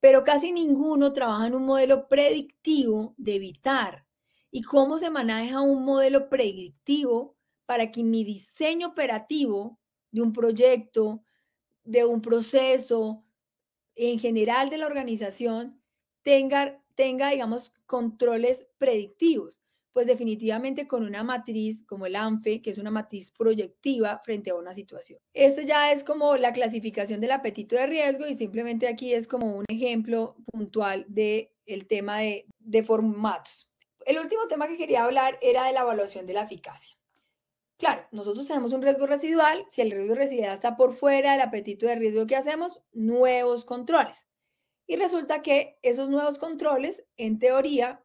Pero casi ninguno trabaja en un modelo predictivo de evitar. ¿Y cómo se maneja un modelo predictivo para que mi diseño operativo de un proyecto, de un proceso, en general de la organización digamos, controles predictivos? Pues definitivamente con una matriz como el ANFE, que es una matriz proyectiva frente a una situación. Esto ya es como la clasificación del apetito de riesgo y simplemente aquí es como un ejemplo puntual del tema de formatos. El último tema que quería hablar era de la evaluación de la eficacia. Claro, nosotros tenemos un riesgo residual. Si el riesgo residual está por fuera del apetito de riesgo, ¿qué hacemos? Nuevos controles. Y resulta que esos nuevos controles, en teoría,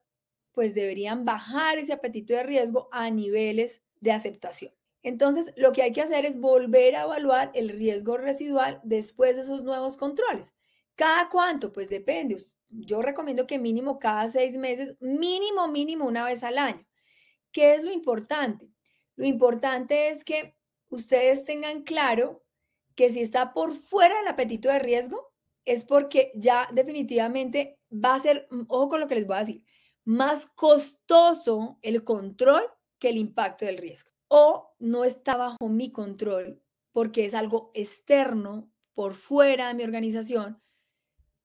pues deberían bajar ese apetito de riesgo a niveles de aceptación. Entonces, lo que hay que hacer es volver a evaluar el riesgo residual después de esos nuevos controles. ¿Cada cuánto? Pues depende. Yo recomiendo que mínimo cada 6 meses, mínimo una vez al año. ¿Qué es lo importante? Lo importante es que ustedes tengan claro que si está por fuera del apetito de riesgo, es porque ya definitivamente va a ser, ojo con lo que les voy a decir, más costoso el control que el impacto del riesgo. O no está bajo mi control porque es algo externo, por fuera de mi organización,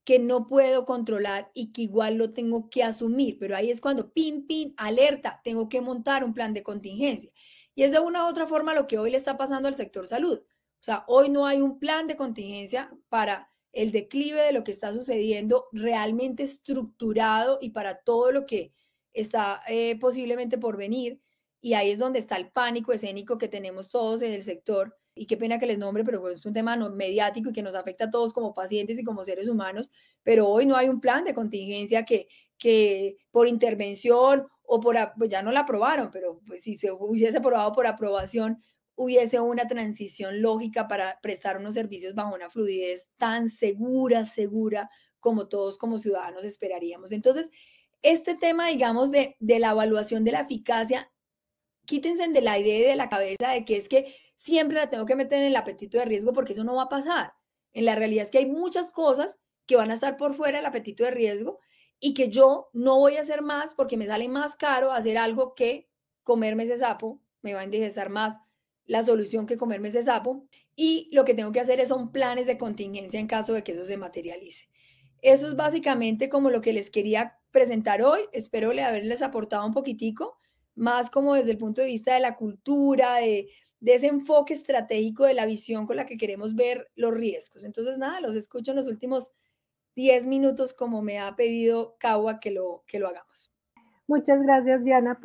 que no puedo controlar y que igual lo tengo que asumir, pero ahí es cuando, pin, alerta, tengo que montar un plan de contingencia. Y es de una u otra forma lo que hoy le está pasando al sector salud. O sea, hoy no hay un plan de contingencia para el declive de lo que está sucediendo realmente estructurado y para todo lo que está posiblemente por venir. Y ahí es donde está el pánico escénico que tenemos todos en el sector. Y qué pena que les nombre, pero pues es un tema no, mediático y que nos afecta a todos como pacientes y como seres humanos, pero hoy no hay un plan de contingencia que por intervención o por, pues ya no la aprobaron, pero pues si se hubiese aprobado por aprobación, hubiese una transición lógica para prestar unos servicios bajo una fluidez tan segura como todos como ciudadanos esperaríamos. Entonces, este tema, digamos, de la evaluación de la eficacia, quítense de la idea y de la cabeza de que es que siempre la tengo que meter en el apetito de riesgo porque eso no va a pasar. En la realidad es que hay muchas cosas que van a estar por fuera del apetito de riesgo y que yo no voy a hacer más porque me sale más caro hacer algo que comerme ese sapo, me va a indigestar más la solución que comerme ese sapo y lo que tengo que hacer son planes de contingencia en caso de que eso se materialice. Eso es básicamente como lo que les quería presentar hoy. Espero haberles aportado un poquitico más como desde el punto de vista de la cultura, de ese enfoque estratégico de la visión con la que queremos ver los riesgos. Entonces, nada, los escucho en los últimos 10 minutos como me ha pedido Kawa que lo hagamos. Muchas gracias, Diana.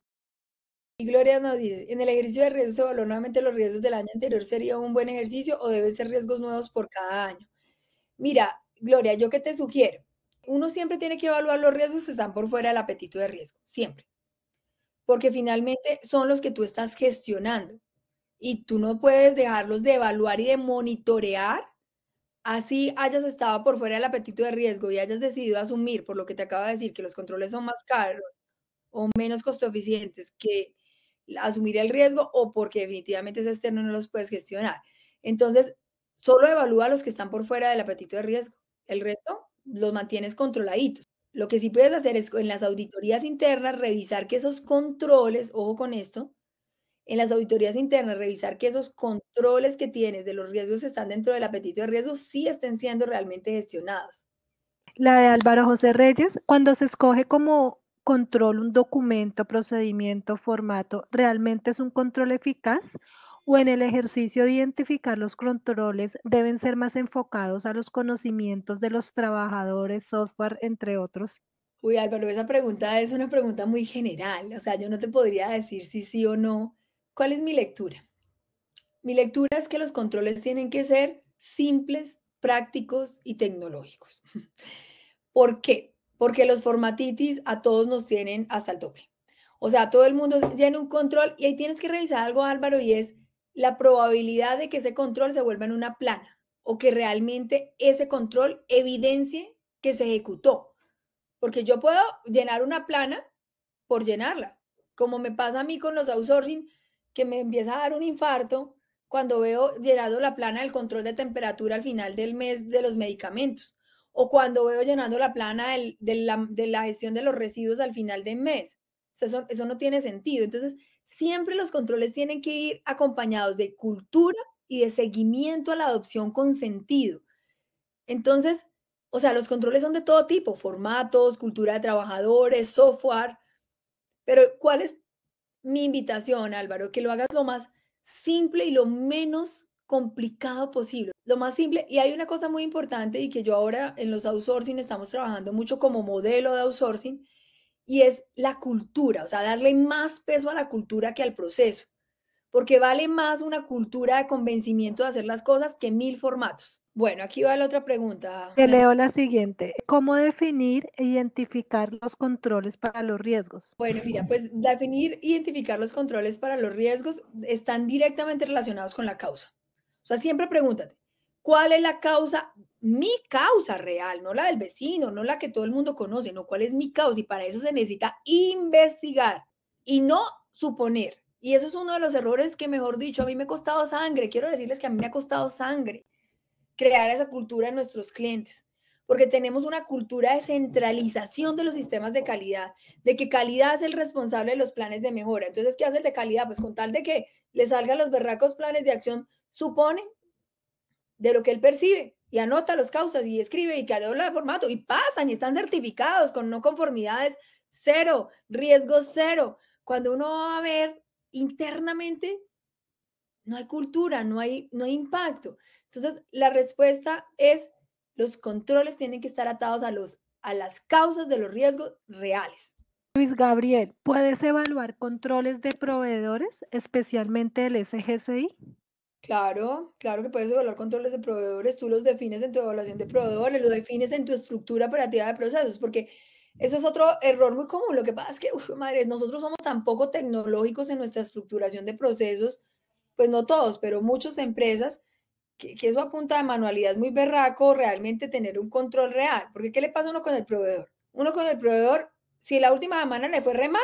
Y Gloria nos dice, en el ejercicio de riesgos se evaluó nuevamente los riesgos del año anterior, ¿sería un buen ejercicio o debe ser riesgos nuevos por cada año? Mira, Gloria, ¿yo qué te sugiero? Uno siempre tiene que evaluar los riesgos que están por fuera del apetito de riesgo, siempre, porque finalmente son los que tú estás gestionando. Y tú no puedes dejarlos de evaluar y de monitorear, así hayas estado por fuera del apetito de riesgo y hayas decidido asumir, por lo que te acabo de decir, que los controles son más caros o menos costo eficientes que asumir el riesgo o porque definitivamente es externo y no los puedes gestionar. Entonces, solo evalúa los que están por fuera del apetito de riesgo. El resto los mantienes controladitos. Lo que sí puedes hacer es en las auditorías internas revisar que esos controles, ojo con esto, en las auditorías internas, revisar que esos controles que tienes de los riesgos que están dentro del apetito de riesgo sí estén siendo realmente gestionados. La de Álvaro José Reyes, cuando se escoge como control un documento, procedimiento, formato, ¿realmente es un control eficaz? ¿O en el ejercicio de identificar los controles deben ser más enfocados a los conocimientos de los trabajadores, software, entre otros? Uy, Álvaro, esa pregunta es una pregunta muy general, o sea, yo no te podría decir si sí o no. ¿Cuál es mi lectura? Mi lectura es que los controles tienen que ser simples, prácticos y tecnológicos. ¿Por qué? Porque los formatitis a todos nos tienen hasta el tope. O sea, todo el mundo llena un control y ahí tienes que revisar algo, Álvaro, y es la probabilidad de que ese control se vuelva en una plana o que realmente ese control evidencie que se ejecutó. Porque yo puedo llenar una plana por llenarla, como me pasa a mí con los outsourcing, que me empieza a dar un infarto cuando veo llenando la plana del control de temperatura al final del mes de los medicamentos, o cuando veo llenando la plana de la gestión de los residuos al final del mes. O sea, eso no tiene sentido. Entonces, siempre los controles tienen que ir acompañados de cultura y de seguimiento a la adopción con sentido. Entonces, o sea, los controles son de todo tipo, formatos, cultura de trabajadores, software, pero ¿cuál es mi invitación, Álvaro? Que lo hagas lo más simple y lo menos complicado posible. Lo más simple, y hay una cosa muy importante y que yo ahora en los outsourcing estamos trabajando mucho como modelo de outsourcing, y es la cultura, o sea, darle más peso a la cultura que al proceso. porque vale más una cultura de convencimiento de hacer las cosas que 1000 formatos. Bueno, aquí va la otra pregunta, Te mi amor. leo la siguiente. ¿Cómo definir e identificar los controles para los riesgos? Bueno, mira, pues definir, identificar los controles para los riesgos están directamente relacionados con la causa. O sea, siempre pregúntate, ¿cuál es la causa? Mi causa real, no la del vecino, no la que todo el mundo conoce, no, ¿cuál es mi causa? Y para eso se necesita investigar y no suponer. Y eso es uno de los errores que, mejor dicho, a mí me ha costado sangre. Quiero decirles que a mí me ha costado sangre crear esa cultura en nuestros clientes, porque tenemos una cultura de centralización de los sistemas de calidad, de que calidad es el responsable de los planes de mejora. Entonces, ¿qué hace el de calidad? Pues con tal de que le salgan los berracos planes de acción, supone de lo que él percibe y anota los causas y escribe y que habla de formato y pasan y están certificados con no conformidades cero, riesgos cero. Cuando uno va a ver internamente, no hay cultura, no hay impacto. Entonces, la respuesta es, los controles tienen que estar atados a las causas de los riesgos reales. Luis Gabriel, ¿puedes evaluar controles de proveedores, especialmente el SGCI? Claro, claro que puedes evaluar controles de proveedores, tú los defines en tu evaluación de proveedores, lo defines en tu estructura operativa de procesos, porque eso es otro error muy común. Lo que pasa es que, uf, madre, nosotros somos tan poco tecnológicos en nuestra estructuración de procesos, pues no todos, pero muchas empresas, que eso apunta de manualidad muy berraco, realmente tener un control real. Porque ¿qué le pasa a uno con el proveedor? Uno con el proveedor, si la última semana le fue re mal,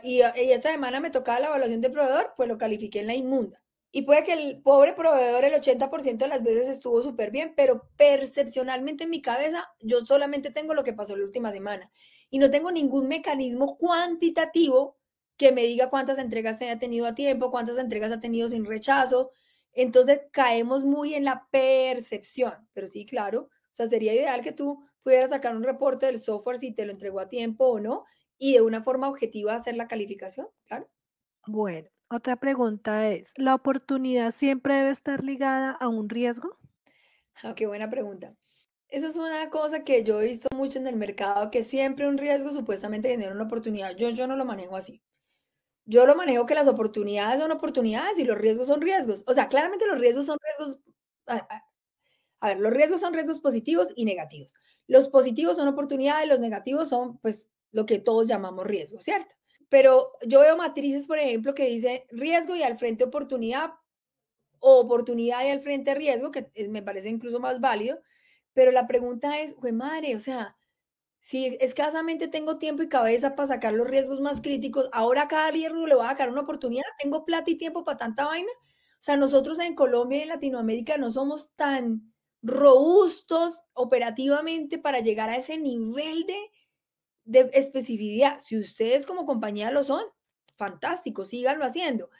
y esta semana me tocaba la evaluación del proveedor, pues lo califiqué en la inmunda. Y puede que el pobre proveedor el 80% de las veces estuvo súper bien, pero percepcionalmente en mi cabeza yo solamente tengo lo que pasó la última semana y no tengo ningún mecanismo cuantitativo que me diga cuántas entregas ha tenido a tiempo, cuántas entregas ha tenido sin rechazo. Entonces caemos muy en la percepción, pero sí, claro, o sea, sería ideal que tú pudieras sacar un reporte del software si te lo entregó a tiempo o no y de una forma objetiva hacer la calificación, claro. Bueno, otra pregunta es, ¿la oportunidad siempre debe estar ligada a un riesgo? Ah, qué buena pregunta. Eso es una cosa que yo he visto mucho en el mercado, que siempre un riesgo supuestamente genera una oportunidad. Yo no lo manejo así. Yo lo manejo que las oportunidades son oportunidades y los riesgos son riesgos. O sea, claramente los riesgos son riesgos. A ver, los riesgos son riesgos positivos y negativos. Los positivos son oportunidades, los negativos son, pues, lo que todos llamamos riesgo, ¿cierto? Pero yo veo matrices, por ejemplo, que dice riesgo y al frente oportunidad, o oportunidad y al frente riesgo, que me parece incluso más válido. Pero la pregunta es, güey, madre, o sea, si escasamente tengo tiempo y cabeza para sacar los riesgos más críticos, ahora a cada riesgo le voy a sacar una oportunidad, tengo plata y tiempo para tanta vaina. O sea, nosotros en Colombia y en Latinoamérica no somos tan robustos operativamente para llegar a ese nivel de especificidad. Si ustedes como compañía lo son, fantástico, síganlo haciendo.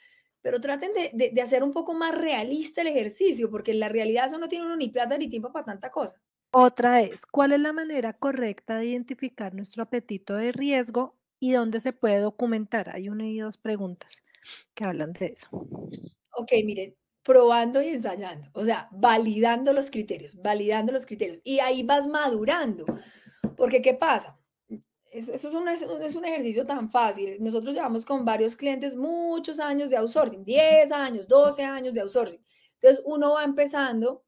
Pero traten de hacer un poco más realista el ejercicio, porque en la realidad eso no tiene uno ni plata ni tiempo para tanta cosa. Otra es, ¿cuál es la manera correcta de identificar nuestro apetito de riesgo y dónde se puede documentar? Hay una y dos preguntas que hablan de eso. Ok, miren, probando y ensayando, o sea, validando los criterios, validando los criterios. Y ahí vas madurando, porque ¿qué pasa? Eso es un ejercicio tan fácil. Nosotros llevamos con varios clientes muchos años de outsourcing, 10 años, 12 años de outsourcing. Entonces uno va empezando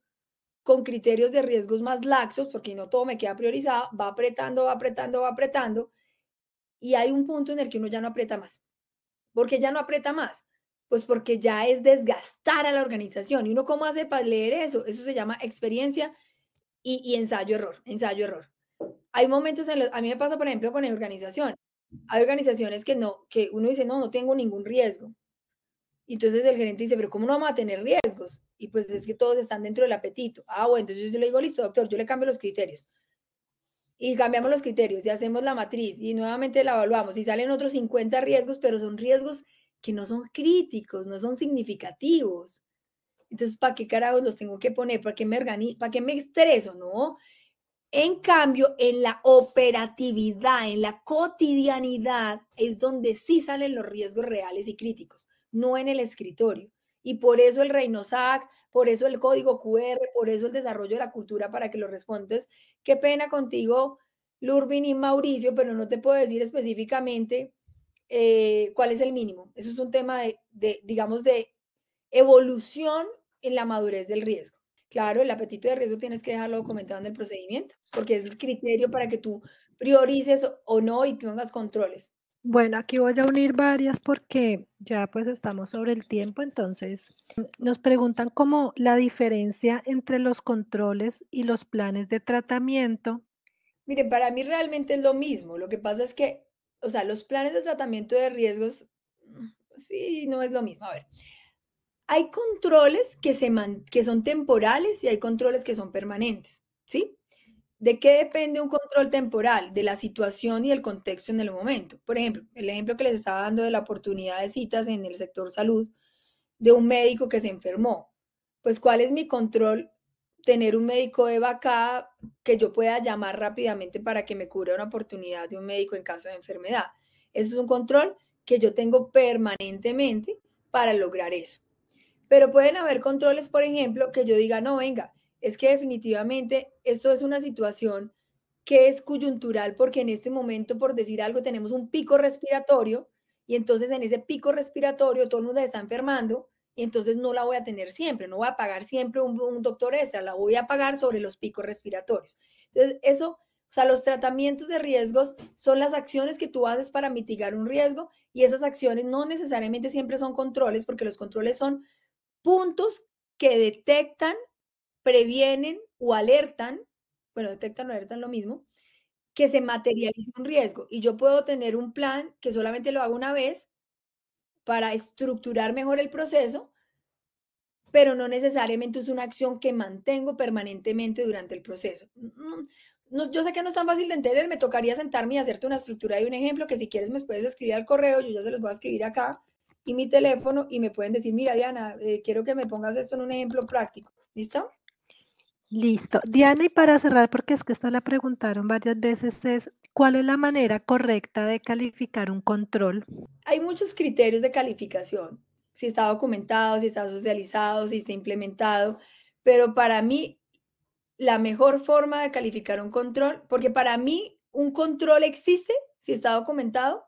con criterios de riesgos más laxos, porque no todo me queda priorizado, va apretando, va apretando, va apretando, y hay un punto en el que uno ya no aprieta más. ¿Por qué ya no aprieta más? Pues porque ya es desgastar a la organización. ¿Y uno cómo hace para leer eso? Eso se llama experiencia y ensayo-error, ensayo-error. Hay momentos en los, a mí me pasa, por ejemplo, con organizaciones. Hay organizaciones que no, que uno dice, no, no tengo ningún riesgo. Y entonces el gerente dice, pero ¿cómo no vamos a tener riesgos? Y pues es que todos están dentro del apetito. Ah, bueno, entonces yo le digo, listo, doctor, yo le cambio los criterios. Y cambiamos los criterios y hacemos la matriz y nuevamente la evaluamos y salen otros 50 riesgos, pero son riesgos que no son críticos, no son significativos. Entonces, ¿para qué carajos los tengo que poner? ¿Para qué me estreso? No. En cambio, en la operatividad, en la cotidianidad, es donde sí salen los riesgos reales y críticos, no en el escritorio. Y por eso el REINOSAC, por eso el código QR, por eso el desarrollo de la cultura para que lo respondas. Qué pena contigo, Lurbin y Mauricio, pero no te puedo decir específicamente cuál es el mínimo. Eso es un tema digamos, de evolución en la madurez del riesgo. Claro, el apetito de riesgo tienes que dejarlo documentado en el procedimiento, porque es el criterio para que tú priorices o no y pongas controles. Bueno, aquí voy a unir varias porque ya pues estamos sobre el tiempo, entonces nos preguntan como la diferencia entre los controles y los planes de tratamiento. Miren, para mí realmente es lo mismo. Lo que pasa es que, o sea, los planes de tratamiento de riesgos, sí, no es lo mismo. A ver, hay controles que son temporales y hay controles que son permanentes, ¿sí? ¿De qué depende un control temporal? De la situación y el contexto en el momento. Por ejemplo, el ejemplo que les estaba dando de la oportunidad de citas en el sector salud de un médico que se enfermó. Pues, ¿cuál es mi control? Tener un médico de vaca que yo pueda llamar rápidamente para que me cubra una oportunidad de un médico en caso de enfermedad. Eso es un control que yo tengo permanentemente para lograr eso. Pero pueden haber controles, por ejemplo, que yo diga, no, venga, es que definitivamente esto es una situación que es coyuntural porque en este momento, por decir algo, tenemos un pico respiratorio y entonces en ese pico respiratorio todo el mundo está enfermando y entonces no la voy a tener siempre, no voy a pagar siempre un doctor extra, la voy a pagar sobre los picos respiratorios. Entonces, eso, o sea, los tratamientos de riesgos son las acciones que tú haces para mitigar un riesgo y esas acciones no necesariamente siempre son controles porque los controles son puntos que detectan, previenen o alertan, bueno, detectan o alertan lo mismo, que se materializa un riesgo. Y yo puedo tener un plan que solamente lo hago una vez para estructurar mejor el proceso, pero no necesariamente es una acción que mantengo permanentemente durante el proceso. No, yo sé que no es tan fácil de entender, me tocaría sentarme y hacerte una estructura y un ejemplo que si quieres me puedes escribir al correo, yo ya se los voy a escribir acá y mi teléfono y me pueden decir, mira Diana, quiero que me pongas esto en un ejemplo práctico. ¿Listo? Listo. Diana, y para cerrar, porque es que esta la preguntaron varias veces, es ¿cuál es la manera correcta de calificar un control? Hay muchos criterios de calificación, si está documentado, si está socializado, si está implementado, pero para mí la mejor forma de calificar un control, porque para mí un control existe si está documentado,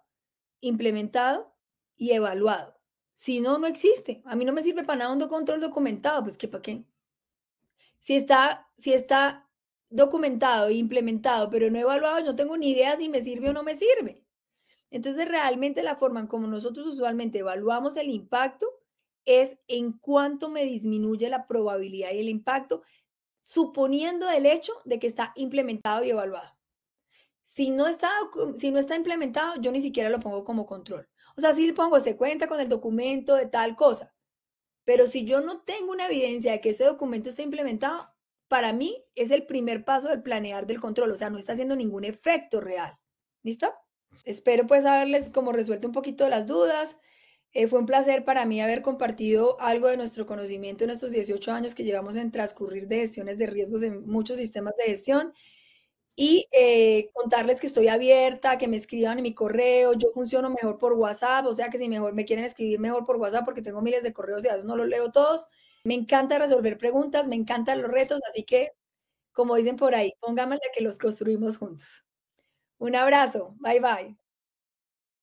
implementado y evaluado. Si no, no existe. A mí no me sirve para nada un control documentado, pues ¿qué para qué? Si está documentado e implementado, pero no evaluado, no tengo ni idea si me sirve o no me sirve. Entonces, realmente la forma en como nosotros usualmente evaluamos el impacto es en cuánto me disminuye la probabilidad y el impacto, suponiendo el hecho de que está implementado y evaluado. Si no está implementado, yo ni siquiera lo pongo como control. O sea, sí le pongo, se cuenta con el documento de tal cosa, pero si yo no tengo una evidencia de que ese documento está implementado, para mí es el primer paso del planear del control, o sea, no está haciendo ningún efecto real. ¿Listo? Espero pues haberles como resuelto un poquito de las dudas. Fue un placer para mí haber compartido algo de nuestro conocimiento en estos 18 años que llevamos en transcurrir de gestiones de riesgos en muchos sistemas de gestión y contarles que estoy abierta, que me escriban en mi correo. Yo funciono mejor por WhatsApp, o sea que si mejor me quieren escribir mejor por WhatsApp porque tengo miles de correos y a veces no los leo todos. Me encanta resolver preguntas, me encantan los retos, así que como dicen por ahí, pongámosle que los construimos juntos. Un abrazo, bye bye.